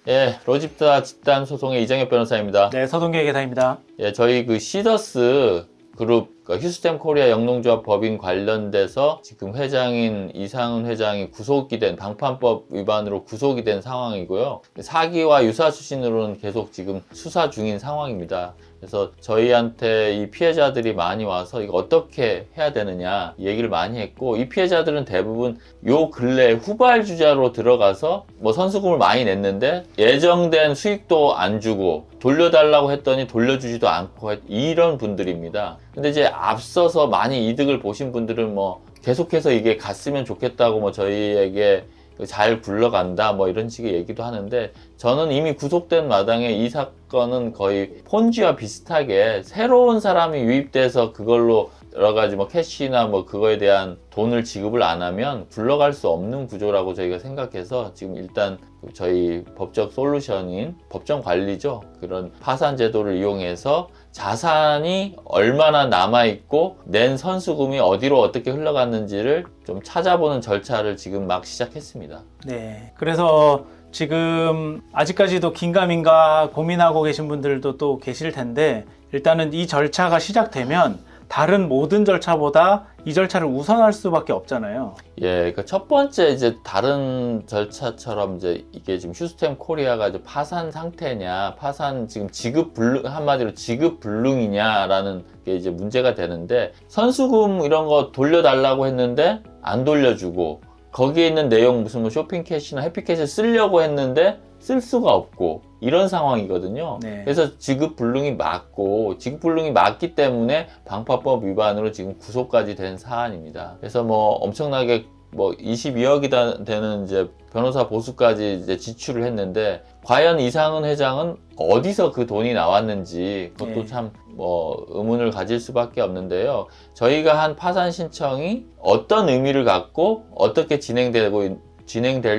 예, 로집타 집단 소송의 이정엽 변호사입니다. 네, 서동계 계사입니다. 예, 저희 그 시더스 그룹 휴스템 코리아 영농조합 법인 관련돼서 지금 회장인 이상은 회장이 구속이 된 방판법 위반으로 구속이 된 상황이고요. 사기와 유사 수신으로는 계속 지금 수사 중인 상황입니다. 그래서 저희한테 이 피해자들이 많이 와서 이거 어떻게 해야 되느냐 얘기를 많이 했고, 이 피해자들은 대부분 요 근래 후발주자로 들어가서 뭐 선수금을 많이 냈는데 예정된 수익도 안 주고 돌려달라고 했더니 돌려주지도 않고 이런 분들입니다. 근데 이제 앞서서 많이 이득을 보신 분들은 뭐 계속해서 이게 갔으면 좋겠다고 뭐 저희에게 잘 굴러간다 뭐 이런 식의 얘기도 하는데, 저는 이미 구속된 마당에 이 사건은 거의 폰지와 비슷하게 새로운 사람이 유입돼서 그걸로 여러 가지 뭐 캐시나 뭐 그거에 대한 돈을 지급을 안 하면 굴러갈 수 없는 구조라고 저희가 생각해서 지금 일단 저희 법적 솔루션인 법정 관리죠, 그런 파산 제도를 이용해서 자산이 얼마나 남아있고 낸 선수금이 어디로 어떻게 흘러갔는지를 좀 찾아보는 절차를 지금 막 시작했습니다. 네, 그래서 지금 아직까지도 긴가민가 고민하고 계신 분들도 또 계실 텐데, 일단은 이 절차가 시작되면 다른 모든 절차보다 이 절차를 우선할 수밖에 없잖아요. 예, 그러니까 첫 번째 이제 다른 절차처럼 이제 이게 지금 휴스템 코리아가 이제 파산 상태냐, 파산 지금 지급 불능, 한마디로 지급 불능이냐라는 게 이제 문제가 되는데, 선수금 이런 거 돌려달라고 했는데 안 돌려주고, 거기에 있는 내용 무슨 뭐 쇼핑캐시나 해피캐시 쓰려고 했는데 쓸 수가 없고 이런 상황이거든요. 네. 그래서 지급불능이 맞고, 지급불능이 맞기 때문에 방파법 위반으로 지금 구속까지 된 사안입니다. 그래서 뭐 엄청나게 뭐 22억이 되는 이제 변호사 보수까지 이제 지출을 했는데, 과연 이상은 회장은 어디서 그 돈이 나왔는지 그것도 네. 참 뭐 의문을 가질 수밖에 없는데요. 저희가 한 파산 신청이 어떤 의미를 갖고 어떻게 진행될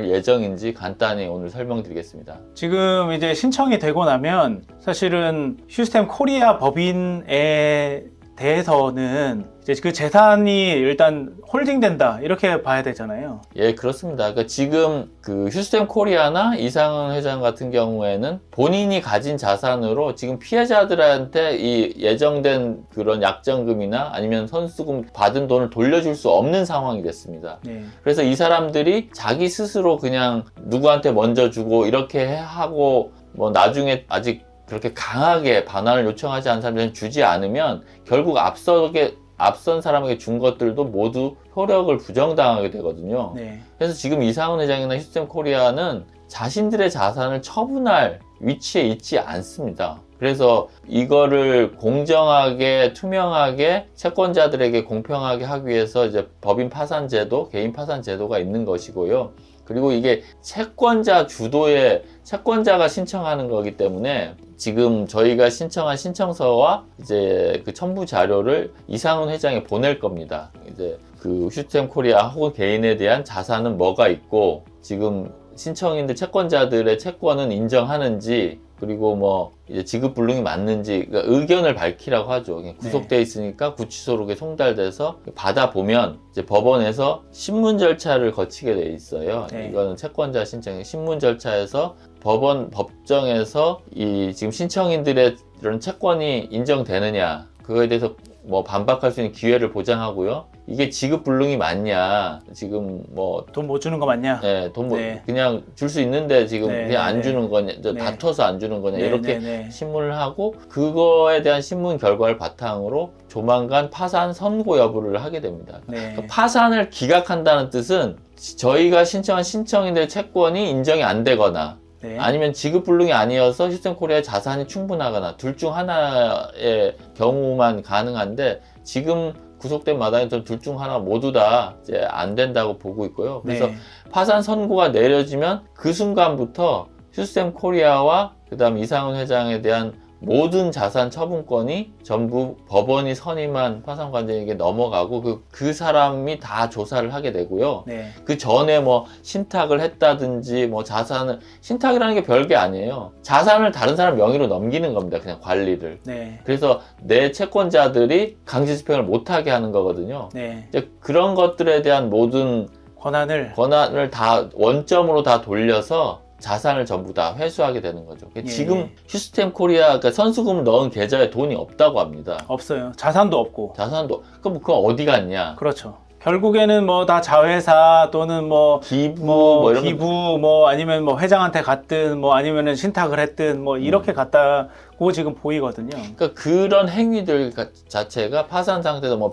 예정인지 간단히 오늘 설명드리겠습니다. 지금 이제 신청이 되고 나면 사실은 휴스템 코리아 법인에 대해서는 이제 그 재산이 일단 홀딩된다 이렇게 봐야 되잖아요. 예, 그렇습니다. 그러니까 지금 그 휴스템 코리아나 이상은 회장 같은 경우에는 본인이 가진 자산으로 지금 피해자들한테 이 예정된 그런 약정금이나 아니면 선수금 받은 돈을 돌려줄 수 없는 상황이 됐습니다. 네. 그래서 이 사람들이 자기 스스로 그냥 누구한테 먼저 주고 이렇게 하고 뭐 나중에 아직 그렇게 강하게 반환을 요청하지 않은 사람들은 주지 않으면 결국 앞선 사람에게 준 것들도 모두 효력을 부정당하게 되거든요. 네. 그래서 지금 이상은 회장이나 휴스템 코리아는 자신들의 자산을 처분할 위치에 있지 않습니다. 그래서 이거를 공정하게 투명하게 채권자들에게 공평하게 하기 위해서 이제 법인 파산 제도, 개인 파산 제도가 있는 것이고요. 그리고 이게 채권자 주도의 채권자가 신청하는 거기 때문에 지금 저희가 신청한 신청서와 이제 그 첨부 자료를 이상은 회장에 보낼 겁니다. 이제 그 휴스템 코리아 혹은 개인에 대한 자산은 뭐가 있고, 지금 신청인들 채권자들의 채권은 인정하는지, 그리고 뭐 이제 지급 불능이 맞는지, 그러니까 의견을 밝히라고 하죠. 그냥 구속돼 있으니까 구치소로 송달돼서 받아보면 이제 법원에서 신문 절차를 거치게 돼 있어요. 네. 이거는 채권자 신청 신문 절차에서 법정에서 이 지금 신청인들의 이런 채권이 인정되느냐, 그거에 대해서 뭐 반박할 수 있는 기회를 보장하고요. 이게 지급 불능이 맞냐, 지금 뭐 돈 못 주는 거 맞냐? 네, 돈 네. 그냥 줄 수 있는데 지금 네, 그냥 안 네, 주는 거냐, 네. 다퉈서 안 주는 거냐, 네, 이렇게 네, 네. 신문을 하고, 그거에 대한 신문 결과를 바탕으로 조만간 파산 선고 여부를 하게 됩니다. 네. 그러니까 파산을 기각한다는 뜻은 저희가 신청한 신청인들의 채권이 인정이 안 되거나 네. 아니면 지급 불능이 아니어서 휴스템 코리아의 자산이 충분하거나 둘 중 하나의 경우만 가능한데, 지금 구속된 마당에 둘 중 하나 모두 다 이제 안 된다고 보고 있고요. 그래서 네. 파산 선고가 내려지면 그 순간부터 휴스템 코리아와 그다음 이상은 회장에 대한 모든 자산 처분권이 전부 법원이 선임한 파산관제에게 넘어가고 그 사람이 다 조사를 하게 되고요. 네. 그 전에 뭐 신탁을 했다든지 뭐 자산을, 신탁이라는 게 별게 아니에요. 자산을 다른 사람 명의로 넘기는 겁니다. 그냥 관리를. 네. 그래서 내 채권자들이 강제 집행을 못하게 하는 거거든요. 네. 이제 그런 것들에 대한 모든 권한을 권한을 다 원점으로 다 돌려서 자산을 전부 다 회수하게 되는 거죠. 예. 지금 휴스템 코리아가 선수금 넣은 계좌에 돈이 없다고 합니다. 없어요. 자산도 없고. 자산도 그럼 그건 어디 갔냐? 그렇죠. 결국에는 뭐 다 자회사 또는 뭐 기부 뭐 이런 거 기부 뭐 아니면 뭐 회장한테 갔든 뭐 아니면은 신탁을 했든 뭐 이렇게 갔다고 지금 보이거든요. 그러니까 그런 행위들 자체가 파산 상태에서 뭐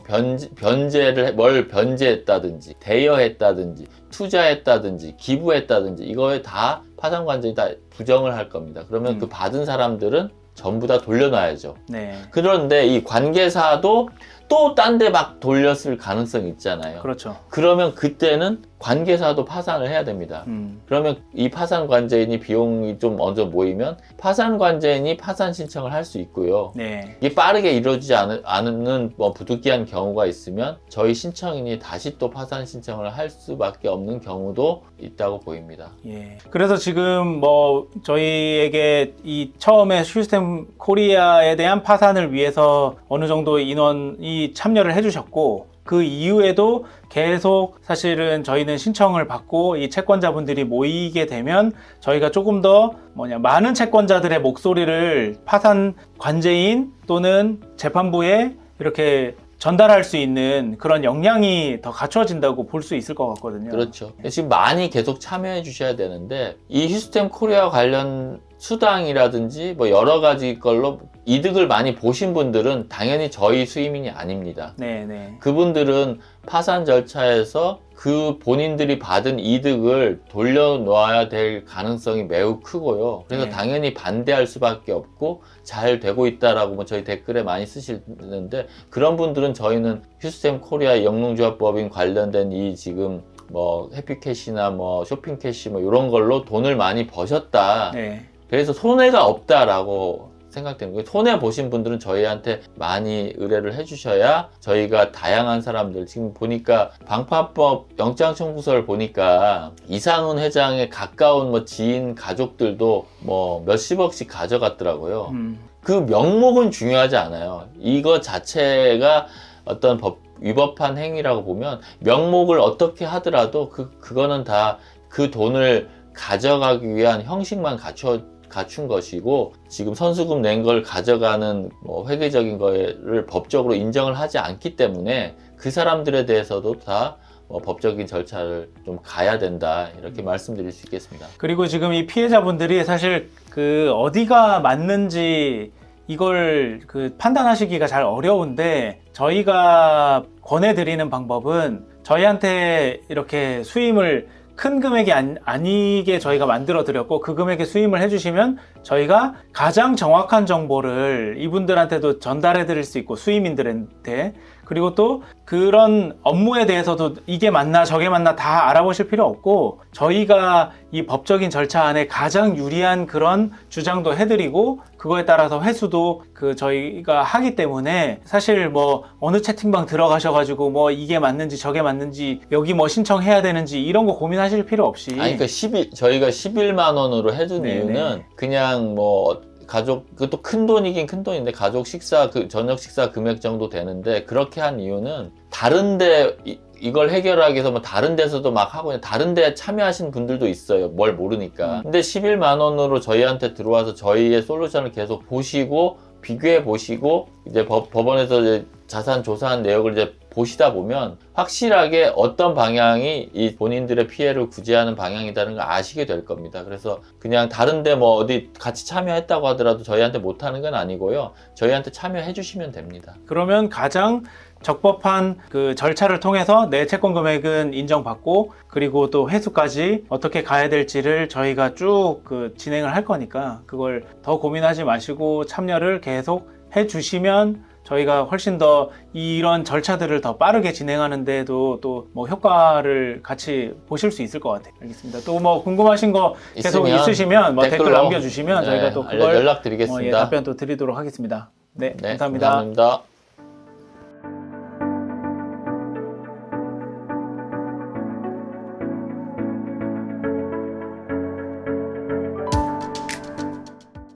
뭘 변제했다든지 대여했다든지 투자했다든지 기부했다든지 이거에 다 파산 관점이 다 부정을 할 겁니다. 그러면 그 받은 사람들은 전부 다 돌려놔야죠. 네. 그런데 이 관계사도 또 딴 데 막 돌렸을 가능성이 있잖아요. 그렇죠. 그러면 그때는 관계사도 파산을 해야 됩니다. 그러면 이 파산 관제인이 비용이 좀 어느 정도 모이면 파산 관제인이 파산 신청을 할 수 있고요. 네. 이게 빠르게 이루어지지 않는 뭐 부득이한 경우가 있으면 저희 신청인이 다시 또 파산 신청을 할 수밖에 없는 경우도 있다고 보입니다. 예. 그래서 지금 뭐 저희에게 이 처음에 휴스템 코리아에 대한 파산을 위해서 어느 정도 인원이 참여를 해주셨고 그 이후에도 계속 사실은 저희는 신청을 받고 이 채권자분들이 모이게 되면 저희가 조금 더 많은 채권자들의 목소리를 파산 관제인 또는 재판부에 이렇게 전달할 수 있는 그런 역량이 더 갖춰진다고 볼 수 있을 것 같거든요. 그렇죠. 지금 많이 계속 참여해 주셔야 되는데 이 휴스템 코리아 관련 수당이라든지 뭐 여러 가지 걸로 이득을 많이 보신 분들은 당연히 저희 수임인이 아닙니다. 네네. 그분들은 파산 절차에서 그 본인들이 받은 이득을 돌려놓아야 될 가능성이 매우 크고요. 그래서 네. 당연히 반대할 수밖에 없고 잘 되고 있다라고 뭐 저희 댓글에 많이 쓰시는데 그런 분들은 저희는 휴스템 코리아 영농조합법인 관련된 이 지금 뭐 해피캐시나 뭐 쇼핑캐시 뭐 이런 걸로 돈을 많이 버셨다. 네. 그래서 손해가 없다라고 생각되는 거예요. 손해 보신 분들은 저희한테 많이 의뢰를 해주셔야 저희가 다양한 사람들 지금 보니까 방파법 영장 청구서를 보니까 이상훈 회장의 가까운 뭐 지인 가족들도 뭐 몇십억씩 가져갔더라고요. 그 명목은 중요하지 않아요. 이거 자체가 어떤 위법한 행위라고 보면 명목을 어떻게 하더라도 그거는 다 그 돈을 가져가기 위한 형식만 갖춘 것이고 지금 선수금 낸 걸 가져가는 뭐 회계적인 거를 법적으로 인정을 하지 않기 때문에 그 사람들에 대해서도 다 뭐 법적인 절차를 좀 가야 된다 이렇게 말씀드릴 수 있겠습니다. 그리고 지금 이 피해자분들이 사실 그 어디가 맞는지 이걸 그 판단하시기가 잘 어려운데 저희가 권해드리는 방법은 저희한테 이렇게 수임을 큰 금액이 아니게 저희가 만들어 드렸고 그 금액에 수임을 해주시면 저희가 가장 정확한 정보를 이분들한테도 전달해 드릴 수 있고 수임인들한테 그리고 또 그런 업무에 대해서도 이게 맞나 저게 맞나 다 알아보실 필요 없고 저희가 이 법적인 절차 안에 가장 유리한 그런 주장도 해드리고 그거에 따라서 회수도 저희가 하기 때문에 사실 뭐 어느 채팅방 들어가셔가지고 뭐 이게 맞는지 저게 맞는지 여기 뭐 신청해야 되는지 이런 거 고민하실 필요 없이 아니 그러니까 저희가 11만 원으로 해준 네네. 이유는 그냥 뭐 가족 그것도 큰 돈이긴 큰 돈인데 가족 식사 저녁 식사 금액 정도 되는데 그렇게 한 이유는 다른데 이걸 해결하기 위해서 뭐 다른 데서도 막 하고 다른 데 참여하신 분들도 있어요. 뭘 모르니까. 근데 11만 원으로 저희한테 들어와서 저희의 솔루션을 계속 보시고 비교해 보시고 이제 법원에서 이제 자산 조사한 내역을 이제 보시다 보면 확실하게 어떤 방향이 이 본인들의 피해를 구제하는 방향이라는 걸 아시게 될 겁니다. 그래서 그냥 다른데 뭐 어디 같이 참여했다고 하더라도 저희한테 못하는 건 아니고요. 저희한테 참여해 주시면 됩니다. 그러면 가장 적법한 그 절차를 통해서 내 채권 금액은 인정받고 그리고 또 회수까지 어떻게 가야 될지를 저희가 쭉 진행을 할 거니까 그걸 더 고민하지 마시고 참여를 계속 해 주시면 저희가 훨씬 더 이런 절차들을 더 빠르게 진행하는 데도 또 뭐 효과를 같이 보실 수 있을 것 같아요. 알겠습니다. 또 뭐 궁금하신 거 계속 있으시면 뭐 댓글 남겨주시면 저희가 또 그걸 연락드리겠습니다. 답변 또 드리도록 하겠습니다. 네, 네, 감사합니다. 감사합니다.